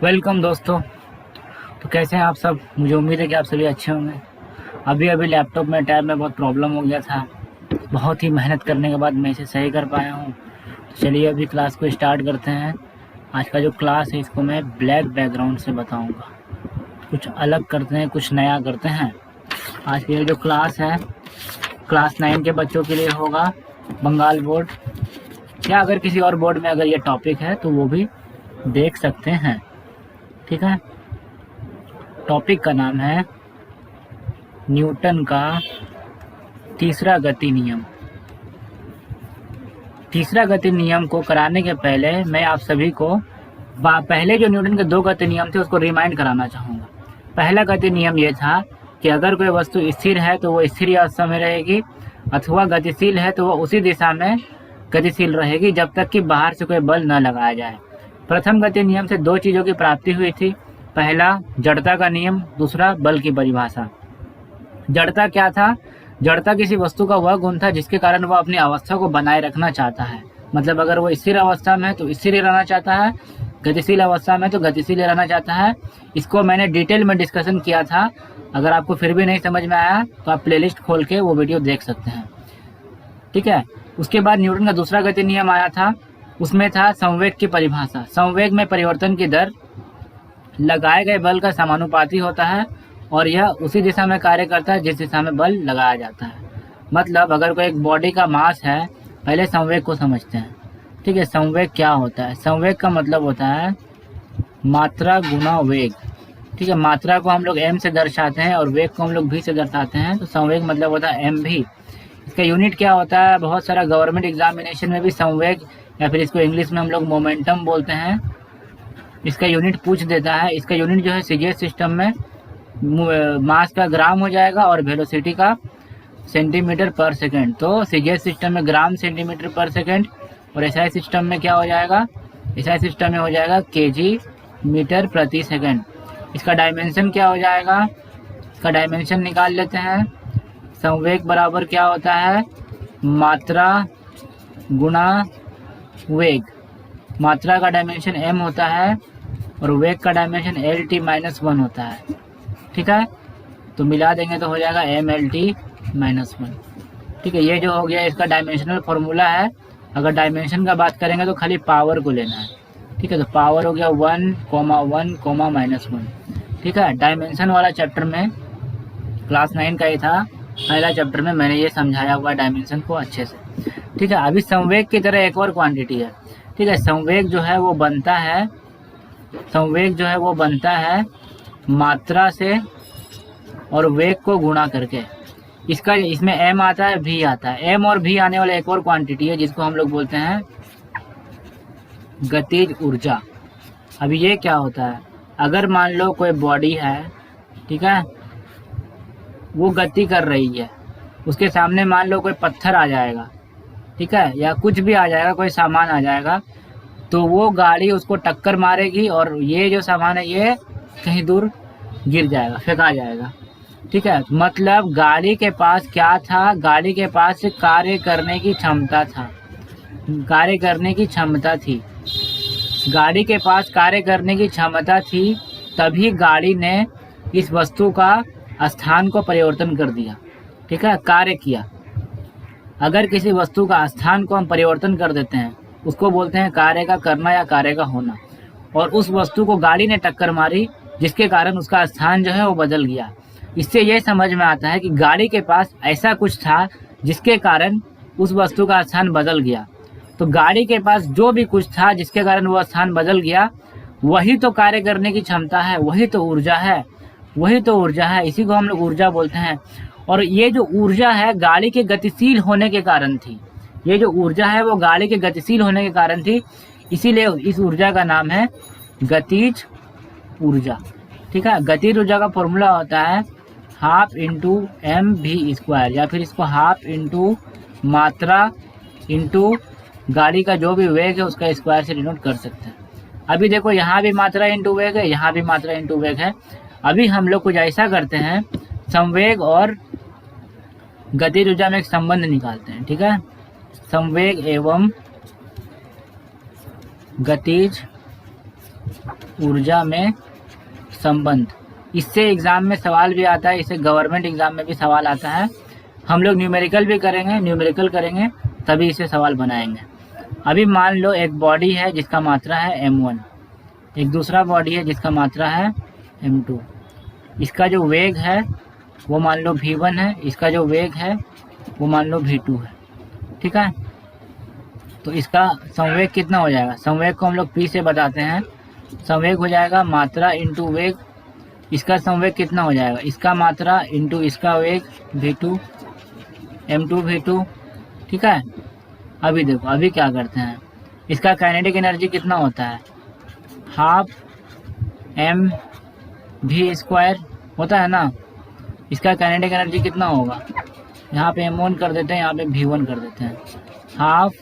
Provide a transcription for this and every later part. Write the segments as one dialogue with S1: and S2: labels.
S1: Welcome दोस्तों। तो कैसे हैं आप सब? मुझे उम्मीद है कि आप सभी अच्छे होंगे। अभी लैपटॉप में टैब में बहुत प्रॉब्लम हो गया था। बहुत ही मेहनत करने के बाद मैं इसे सही कर पाया हूँ। तो चलिए अभी क्लास को स्टार्ट करते हैं। आज का जो क्लास है इसको मैं ब्लैक बैकग्राउंड से बताऊँगा। कुछ अलग करते हैं, कुछ नया करते हैं। आज की जो क्लास है क्लास 9 के बच्चों के लिए होगा, बंगाल बोर्ड या अगर किसी और बोर्ड में अगर ये टॉपिक है तो वो भी देख सकते हैं। ठीक है। टॉपिक का नाम है न्यूटन का तीसरा गति नियम। तीसरा गति नियम को कराने के पहले मैं आप सभी को पहले जो न्यूटन के 2 गति नियम थे उसको रिमाइंड कराना चाहूँगा। पहला गति नियम ये था कि अगर कोई वस्तु स्थिर है तो वो स्थिर अवस्था में रहेगी, अथवा गतिशील है तो वो उसी दिशा में गतिशील रहेगी जब तक कि बाहर से कोई बल न लगाया जाए। प्रथम गति नियम से 2 चीज़ों की प्राप्ति हुई थी। पहला जड़ता का नियम, दूसरा बल की परिभाषा। जड़ता क्या था? जड़ता किसी वस्तु का वह गुण था जिसके कारण वह अपनी अवस्था को बनाए रखना चाहता है। मतलब अगर वो स्थिर अवस्था में है तो स्थिर ही रहना चाहता है, गतिशील अवस्था में तो गतिशील रहना चाहता है। इसको मैंने डिटेल में डिस्कशन किया था। अगर आपको फिर भी नहीं समझ में आया तो आप प्लेलिस्ट खोल के वो वीडियो देख सकते हैं। ठीक है। उसके बाद न्यूटन का दूसरा गति नियम आया था। उसमें था संवेग की परिभाषा। संवेग में परिवर्तन की दर लगाए गए बल का समानुपाती होता है और यह उसी दिशा में कार्य करता है जिस दिशा में बल लगाया जाता है। मतलब अगर कोई एक बॉडी का मास है, पहले संवेग को समझते हैं। ठीक है। संवेग क्या होता है? संवेग का मतलब होता है मात्रा गुना वेग। ठीक है। मात्रा को हम लोग m से दर्शाते हैं और वेग को हम लोग v से दर्शाते हैं। तो संवेग मतलब होता है mv। इसका यूनिट क्या होता है? बहुत सारा गवर्नमेंट एग्जामिनेशन में भी संवेग या फिर इसको इंग्लिश में हम लोग मोमेंटम बोलते हैं, इसका यूनिट पूछ देता है। इसका यूनिट जो है सीजीएस सिस्टम में मास का ग्राम हो जाएगा और वेलोसिटी का सेंटीमीटर पर सेकंड। तो सीजीएस सिस्टम में ग्राम सेंटीमीटर पर सेकंड और एसआई सिस्टम में क्या हो जाएगा? एसआई सिस्टम में हो जाएगा केजी मीटर प्रति सेकंड। इसका डायमेंशन क्या हो जाएगा? इसका डायमेंशन निकाल लेते हैं। संवेग बराबर क्या होता है? मात्रा गुना वेग। मात्रा का डायमेंशन m होता है और वेग का डायमेंशन LT-1 होता है। ठीक है। तो मिला देंगे तो हो जाएगा MLT-1। ठीक है। ये जो हो गया इसका डायमेंशनल फॉर्मूला है। अगर डायमेंशन का बात करेंगे तो खाली पावर को लेना है। ठीक है। तो पावर हो गया 1,1,-1। ठीक है। डायमेंशन वाला चैप्टर में क्लास 9 का ही था, पहला चैप्टर में मैंने ये समझाया हुआ डायमेंशन को अच्छे से। ठीक है। अभी संवेग की तरह एक और क्वांटिटी है। ठीक है। संवेग जो है वो बनता है मात्रा से और वेग को गुणा करके। इसमें m आता है, v आता है। m और v आने वाला एक और क्वांटिटी है जिसको हम लोग बोलते हैं गतिज ऊर्जा। अभी ये क्या होता है? अगर मान लो कोई बॉडी है, ठीक है, वो गति कर रही है, उसके सामने मान लो कोई पत्थर आ जाएगा, ठीक है, या कुछ भी आ जाएगा, कोई सामान आ जाएगा, तो वो गाड़ी उसको टक्कर मारेगी और ये जो सामान है ये कहीं दूर गिर जाएगा, फेंका जाएगा। ठीक है। मतलब गाड़ी के पास क्या था? गाड़ी के पास कार्य करने की क्षमता थी। गाड़ी के पास कार्य करने की क्षमता थी, तभी गाड़ी ने इस वस्तु का स्थान को परिवर्तन कर दिया। ठीक है। कार्य किया। अगर किसी वस्तु का स्थान को हम परिवर्तन कर देते हैं उसको बोलते हैं कार्य का करना या कार्य का होना। और उस वस्तु को गाड़ी ने टक्कर मारी जिसके कारण उसका स्थान जो है वो बदल गया। इससे ये समझ में आता है कि गाड़ी के पास ऐसा कुछ था जिसके कारण उस वस्तु का स्थान बदल गया। तो गाड़ी के पास जो भी कुछ था जिसके कारण वो स्थान बदल गया, वही तो कार्य करने की क्षमता है, वही तो ऊर्जा है। इसी को हम लोग ऊर्जा बोलते हैं। और ये जो ऊर्जा है गाड़ी के गतिशील होने के कारण थी। ये जो ऊर्जा है वो गाड़ी के गतिशील होने के कारण थी, इसीलिए इस ऊर्जा का नाम है गतिज ऊर्जा। ठीक है। गतिज ऊर्जा का फॉर्मूला होता है 1/2 × mv², या फिर इसको 1/2 × मात्रा इंटू गाड़ी का जो भी वेग है उसका स्क्वायर से डिनोट कर सकते हैं। अभी देखो यहाँ भी मात्रा इंटू वेग है, यहाँ भी मात्रा इंटू वेग है। अभी हम लोग कुछ ऐसा करते हैं, संवेग और गतिज ऊर्जा में एक संबंध निकालते हैं। ठीक है। संवेग एवं गतिज ऊर्जा में संबंध। इससे एग्ज़ाम में सवाल भी आता है, इससे गवर्नमेंट एग्ज़ाम में भी सवाल आता है। हम लोग न्यूमेरिकल करेंगे तभी इसे सवाल बनाएंगे। अभी मान लो एक बॉडी है जिसका मात्रा है m1, एक दूसरा बॉडी है जिसका मात्रा है m2। इसका जो वेग है वो मान लो v1 है, इसका जो वेग है वो मान लो v2 है। ठीक है, तो इसका संवेग कितना हो जाएगा? संवेग को हम लोग p से बताते हैं। संवेग हो जाएगा मात्रा इंटू वेग। इसका संवेग कितना हो जाएगा? इसका मात्रा इंटू इसका वेग v2, m2 v2। ठीक है, अभी देखो अभी क्या करते हैं, इसका काइनेटिक एनर्जी कितना होता है? हाफ m v स्क्वायर होता है ना। इसका काइनेटिक एनर्जी कितना होगा? यहाँ पे m1 कर देते हैं, यहाँ पे v1 कर देते हैं, हाफ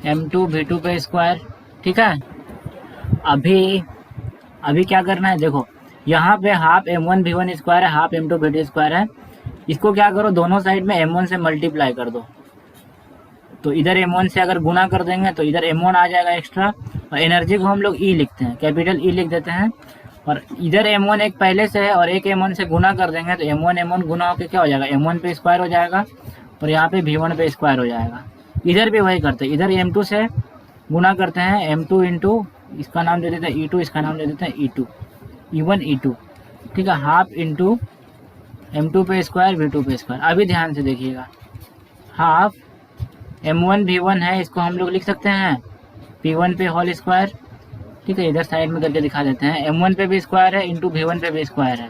S1: m2 v2 पे स्क्वायर। ठीक है, अभी क्या करना है, देखो यहाँ पे हाफ m1 v1 स्क्वायर है, हाफ m2 v2 स्क्वायर है। इसको क्या करो, दोनों साइड में m1 से मल्टीप्लाई कर दो। तो इधर m1 से अगर गुना कर देंगे तो इधर m1 आ जाएगा एक्स्ट्रा, और एनर्जी को हम लोग E लिखते हैं, कैपिटल E लिख देते हैं। और इधर m1 एक पहले से है और एक m1 से गुना कर देंगे तो m1 गुना होकर क्या हो जाएगा? m1 पे स्क्वायर हो जाएगा और यहाँ पे v1 पे स्क्वायर हो जाएगा। इधर भी वही करते हैं, इधर m2 से गुना करते हैं, m2 इंटू इसका नाम दे देते हैं E2, इसका नाम दे देते हैं E2, E1 E2। ठीक है, हाफ इंटू m2 पे स्क्वायर v2 पे स्क्वायर। अभी ध्यान से देखिएगा, हाफ m1 v1 है, इसको हम लोग लिख सकते हैं p1 पे होल स्क्वायर। ठीक है, इधर साइड में करके दिखा देते हैं, m1 पे भी स्क्वायर है इंटू v1 पे भी स्क्वायर है।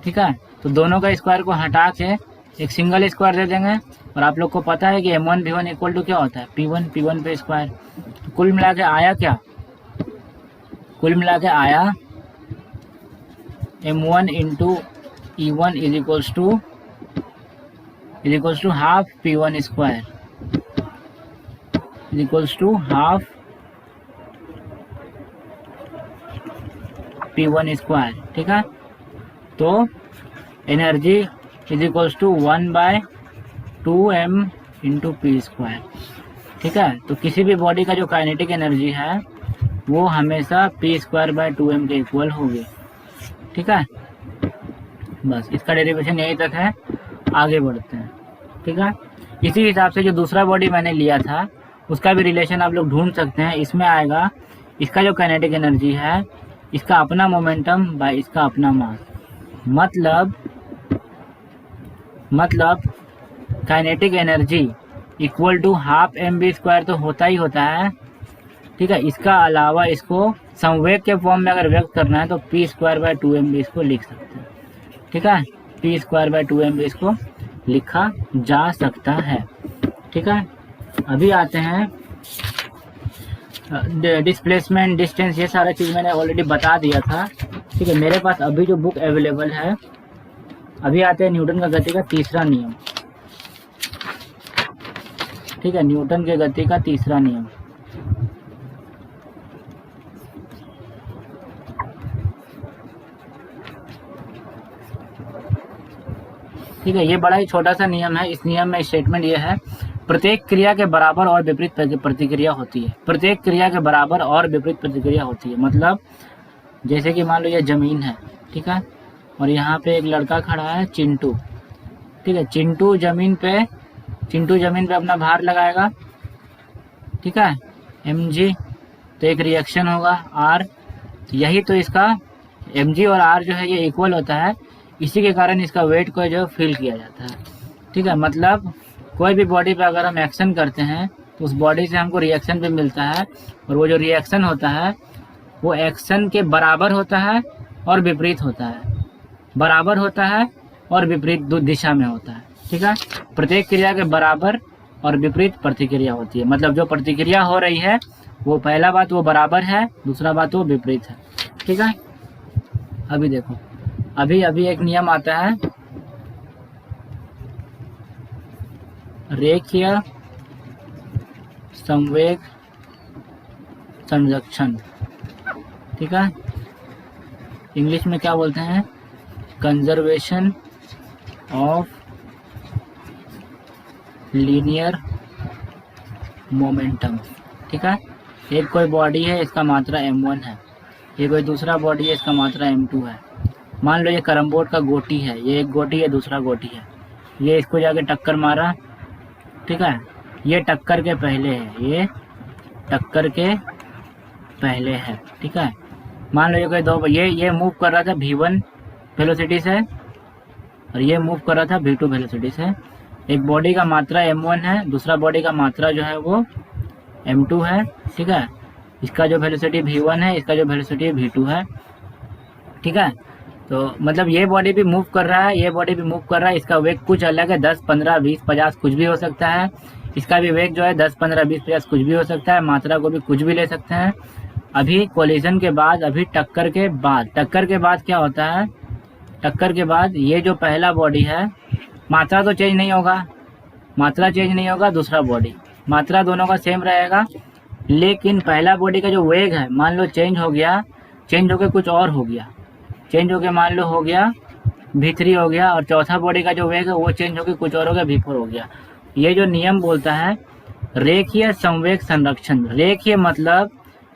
S1: ठीक है, तो दोनों का स्क्वायर को हटा के एक सिंगल स्क्वायर दे देंगे। और आप लोग को पता है कि m1 v1 इक्वल टू क्या होता है? p1 पे स्क्वायर। तो कुल मिला के आया क्या? कुल मिला के आया m1 into E1 is equals to half p1 square is equals to half p1 square. ठीक है, तो energy is equals to 1/2m into P square. ठीक है, तो किसी भी बॉडी का जो काइनेटिक एनर्जी है वो हमेशा p²/2m के इक्वल होगी। ठीक है, बस इसका डेरिवेशन यही तक है, आगे बढ़ते हैं। ठीक है, इसी हिसाब से जो दूसरा बॉडी मैंने लिया था उसका भी रिलेशन आप लोग ढूंढ सकते हैं। इसमें आएगा इसका जो काइनेटिक एनर्जी है, इसका अपना मोमेंटम बाय इसका अपना मास, मतलब kinetic energy equal to half mv square तो होता ही होता है। ठीक है, इसका अलावा इसको संवेग के फॉर्म में अगर व्यक्त करना है तो p²/2mv इसको लिख सकते हैं। ठीक है, p²/2mv इसको लिखा जा सकता है। ठीक है, अभी आते हैं डिस्प्लेसमेंट, डिस्टेंस, ये सारा चीज़ मैंने ऑलरेडी बता दिया था। ठीक है, मेरे पास अभी जो बुक अवेलेबल है, अभी आते हैं न्यूटन का गति का तीसरा नियम। ठीक है, न्यूटन के गति का तीसरा नियम। ठीक है, ये बड़ा ही छोटा सा नियम है। इस नियम में स्टेटमेंट ये है, प्रत्येक क्रिया के बराबर और विपरीत प्रतिक्रिया होती है। प्रत्येक क्रिया के बराबर और विपरीत प्रतिक्रिया होती है, मतलब जैसे कि मान लो ये जमीन है, ठीक है, और यहाँ पे एक लड़का खड़ा है चिंटू। ठीक है, चिंटू जमीन पे अपना भार लगाएगा। ठीक है, mg, तो एक रिएक्शन होगा r, यही तो इसका mg और r जो है ये इक्वल होता है, इसी के कारण इसका वेट को जो फील किया जाता है। ठीक है, मतलब कोई भी बॉडी पे अगर हम एक्शन करते हैं तो उस बॉडी से हमको रिएक्शन भी मिलता है, और वो जो रिएक्शन होता है वो एक्शन के बराबर होता है और विपरीत होता है, बराबर होता है और विपरीत दिशा में होता है। ठीक है, प्रत्येक क्रिया के बराबर और विपरीत प्रतिक्रिया होती है, मतलब जो प्रतिक्रिया हो रही है वो पहला बात वो बराबर है, दूसरा बात वो विपरीत है। ठीक है, अभी देखो, अभी एक नियम आता है रेखीय संवेग संरक्षण। ठीक है, इंग्लिश में क्या बोलते हैं? Conservation of linear momentum. ठीक है, एक कोई बॉडी है, इसका मात्रा m1 है, ये कोई दूसरा बॉडी है, इसका मात्रा m2 है। मान लो ये कैरम बोर्ड का गोटी है, ये एक गोटी है, दूसरा गोटी है, ये इसको जाके टक्कर मारा, ठीक है, ये टक्कर के पहले है, ये टक्कर के पहले है, ठीक है। मान लो ये कोई दो, ये मूव कर रहा था v1 वेलोसिटी से और ये मूव कर रहा था v2 वेलोसिटी से। एक बॉडी का मात्रा m1 है, दूसरा बॉडी का मात्रा जो है वो m2 है, ठीक है। इसका जो वेलोसिटी v1 है, इसका जो वेलोसिटी v2 है, ठीक है। तो मतलब ये बॉडी भी मूव कर रहा है, ये बॉडी भी मूव कर रहा है, इसका वेग कुछ अलग है, 10, 15, 20, 50 कुछ भी हो सकता है। इसका भी वेग जो है 10, 15, 20, 50 कुछ भी हो सकता है, मात्रा को भी कुछ भी ले सकते हैं। अभी कोलिजन के बाद, अभी टक्कर के बाद क्या होता है, टक्कर के बाद ये जो पहला बॉडी है, मात्रा तो चेंज नहीं होगा, मात्रा चेंज नहीं होगा, दूसरा बॉडी मात्रा दोनों का सेम रहेगा, लेकिन पहला बॉडी का जो वेग है मान लो चेंज हो गया, चेंज होकर कुछ और हो गया, चेंज होकर मान लो हो गया v3 हो गया, और चौथा बॉडी का जो वेग है वो चेंज होकर कुछ और हो गया, v4 हो गया। ये जो नियम बोलता है रेखीय संवेग संरक्षण। रेखीय मतलब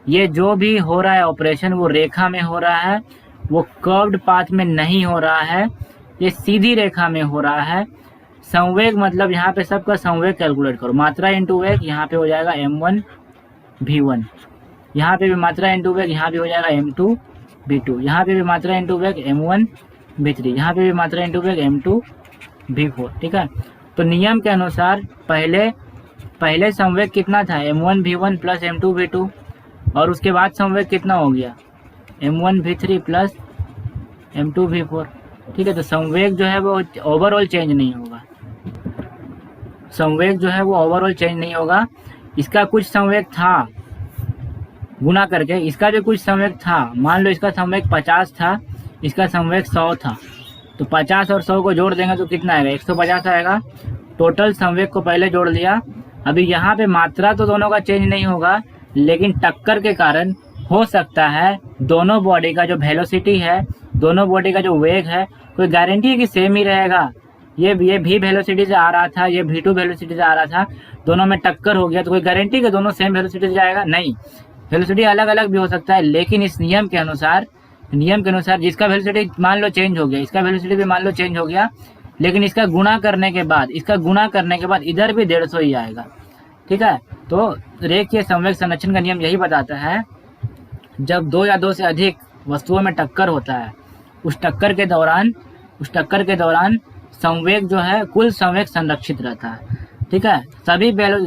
S1: ये जो भी हो रहा है ऑपरेशन वो रेखा में हो रहा है, वो कर्व्ड पाथ में नहीं हो रहा है, ये सीधी रेखा में हो रहा है। संवेग मतलब यहाँ पे सबका संवेग कैलकुलेट करो, मात्रा इंटू वेग, यहाँ पे हो जाएगा m1 v1, यहाँ पे भी मात्रा इंटू वेग, यहाँ भी हो जाएगा m2 v2, यहाँ पे भी मात्रा इंटू वेग m1 v3, यहाँ पे भी मात्रा इंटू वेग m2 v4, ठीक है। तो नियम के अनुसार पहले संवेग कितना था, m1 v1 plus m2 v2, और उसके बाद संवेग कितना हो गया, m1 v3 plus m2 v4, ठीक है। तो संवेग जो है वो ओवरऑल चेंज नहीं होगा, संवेग जो है वो ओवरऑल चेंज नहीं होगा। इसका कुछ संवेग था गुना करके, इसका भी कुछ संवेग था, मान लो इसका संवेग 50 था, इसका संवेग 100 था, तो 50 और 100 को जोड़ देंगे तो कितना आएगा, 150 आएगा। टोटल संवेग को पहले जोड़ लिया। अभी यहाँ पे मात्रा तो दोनों का चेंज नहीं होगा, लेकिन टक्कर के कारण हो सकता है दोनों बॉडी का जो वेलोसिटी है, दोनों बॉडी का जो वेग है, कोई गारंटी है कि सेम ही रहेगा। ये v वेलोसिटी से आ रहा था, ये v2 वेलोसिटी से आ रहा था, दोनों में टक्कर हो गया तो कोई गारंटी कि दोनों सेम वेलोसिटी से जाएगा, नहीं, वेलोसिटी अलग अलग भी हो सकता है। लेकिन इस नियम के अनुसार जिसका वेलोसिटी मान लो चेंज हो गया, इसका वेलोसिटी भी मान लो चेंज हो गया, लेकिन इसका गुणा करने के बाद इधर भी 150 ही आएगा, ठीक है। तो रेखीय संवेग संरक्षण का नियम यही बताता है, जब 2 या 2 से अधिक वस्तुओं में टक्कर होता है, उस टक्कर के दौरान संवेग जो है कुल संवेग संरक्षित रहता है, ठीक है।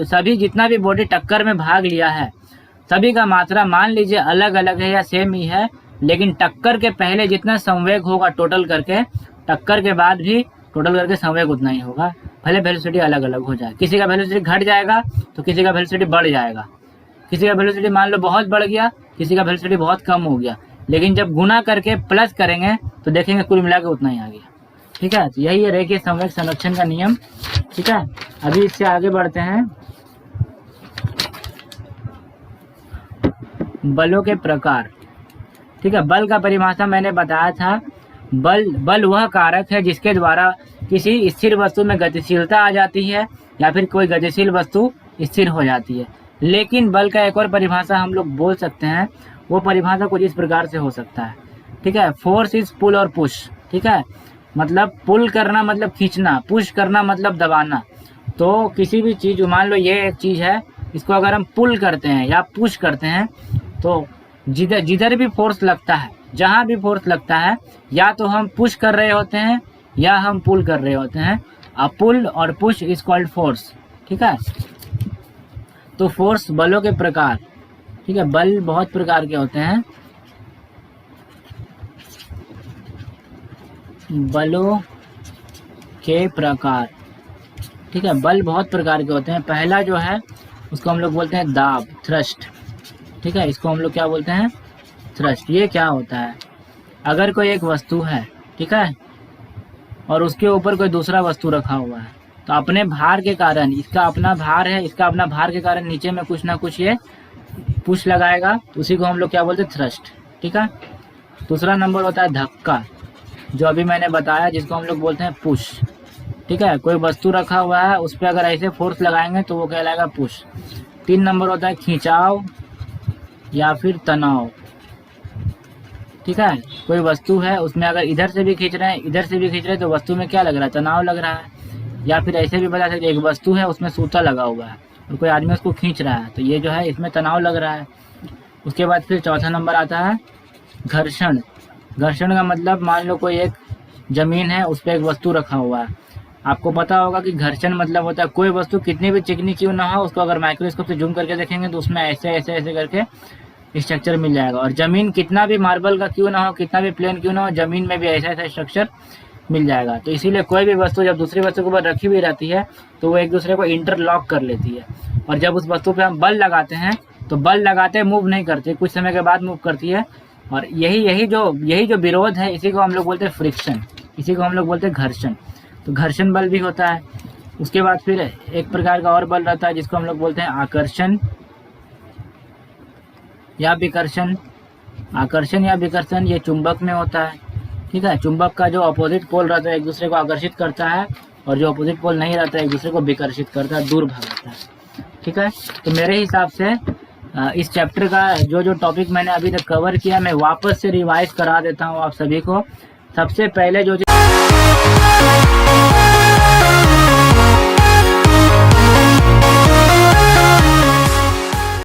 S1: सभी जितना भी बॉडी टक्कर में भाग लिया है, सभी का मात्रा मान लीजिए अलग अलग है या सेम ही है, लेकिन टक्कर के पहले जितना संवेग होगा टोटल करके, टक्कर के बाद भी टोटल करके संवेग उतना ही होगा, भले वेलोसिटी अलग अलग हो जाए। किसी का वेलोसिटी घट जाएगा तो किसी का वेलोसिटी बढ़ जाएगा, किसी का वेलोसिटी मान लो बहुत बढ़ गया, किसी का वेलोसिटी बहुत कम हो गया, लेकिन जब गुना करके प्लस करेंगे तो देखेंगे कुल मिला के उतना ही आ गया, ठीक है। तो यही है रेखीय संवेग संरक्षण का नियम, ठीक है। अभी इससे आगे बढ़ते हैं। बलों के प्रकार, ठीक है। बल का परिभाषा मैंने बताया था, बल वह कारक है जिसके द्वारा किसी स्थिर वस्तु में गतिशीलता आ जाती है या फिर कोई गतिशील वस्तु स्थिर हो जाती है। लेकिन बल का एक और परिभाषा हम लोग बोल सकते हैं, वो परिभाषा कुछ इस प्रकार से हो सकता है, ठीक है। फोर्स इज पुल और पुश, ठीक है। मतलब पुल करना मतलब खींचना, पुश करना मतलब दबाना। तो किसी भी चीज़, मान लो ये एक चीज़ है, इसको अगर हम पुल करते हैं या पुश करते हैं तो जिधर भी फोर्स लगता है, जहाँ भी फोर्स लगता है, या तो हम पुश कर रहे होते हैं या हम पुल कर रहे होते हैं। पुल और पुश इज कॉल्ड फोर्स, ठीक है। तो फोर्स बलों के प्रकार, ठीक है। बल बहुत प्रकार के होते हैं, बलों के प्रकार, ठीक है। बल बहुत प्रकार के होते हैं। पहला जो है उसको हम लोग बोलते हैं दाब, थ्रस्ट, ठीक है। इसको हम लोग क्या बोलते हैं, थ्रस्ट। ये क्या होता है, अगर कोई एक वस्तु है, ठीक है, और उसके ऊपर कोई दूसरा वस्तु रखा हुआ है, तो अपने भार के कारण, इसका अपना भार है, इसका अपना भार के कारण नीचे में कुछ ना कुछ ये पुश लगाएगा, तो उसी को हम लोग क्या बोलते हैं, थ्रस्ट, ठीक है। दूसरा नंबर होता है धक्का, जो अभी मैंने बताया, जिसको हम लोग बोलते हैं पुश, ठीक है। कोई वस्तु रखा हुआ है, उस पर अगर ऐसे फोर्स लगाएंगे तो वो कहलाएगा पुश। 3 नंबर होता है खिंचाव या फिर तनाव, ठीक है। कोई वस्तु है, उसमें अगर इधर से भी खींच रहे हैं, इधर से भी खींच रहे हैं, तो वस्तु में क्या लग रहा है? तनाव लग रहा है। या फिर ऐसे भी बता सकते हैं, एक वस्तु है, उसमें सूता लगा हुआ है और कोई आदमी उसको खींच रहा है, तो ये जो है इसमें तनाव लग रहा है। उसके बाद फिर चौथा नंबर आता है घर्षण। घर्षण का मतलब मान लो कोई एक जमीन है, उस पर एक वस्तु रखा हुआ है। आपको पता होगा कि घर्षण मतलब होता है कोई वस्तु कितनी भी चिकनी क्यों ना हो, उसको अगर माइक्रोस्कोप से जूम करके देखेंगे तो उसमें ऐसे ऐसे ऐसे करके स्ट्रक्चर मिल जाएगा। और जमीन कितना भी मार्बल का क्यों ना हो, कितना भी प्लेन क्यों ना हो, जमीन में भी ऐसा ऐसा स्ट्रक्चर मिल जाएगा। तो इसीलिए कोई भी वस्तु जब दूसरी वस्तु के ऊपर रखी हुई रहती है तो वो एक दूसरे को इंटरलॉक कर लेती है। और जब उस वस्तु पे हम बल लगाते हैं तो बल लगाते मूव नहीं करती, कुछ समय के बाद मूव करती है। और यही जो विरोध है, इसी को हम लोग बोलते हैं फ्रिक्शन, इसी को हम लोग बोलते हैं घर्षण। तो घर्षण बल भी होता है। उसके बाद फिर एक प्रकार का और बल रहता है जिसको हम लोग बोलते हैं आकर्षण या विकर्षण। आकर्षण या विकर्षण ये चुंबक में होता है। ठीक है, चुंबक का जो अपोजिट पोल रहता है एक दूसरे को आकर्षित करता है, और जो अपोजिट पोल नहीं रहता है एक दूसरे को विकर्षित करता है, दूर भगाता है। ठीक है, तो मेरे हिसाब से इस चैप्टर का जो टॉपिक मैंने अभी तक कवर किया, मैं वापस से रिवाइज करा देता हूँ आप सभी को। सबसे पहले जो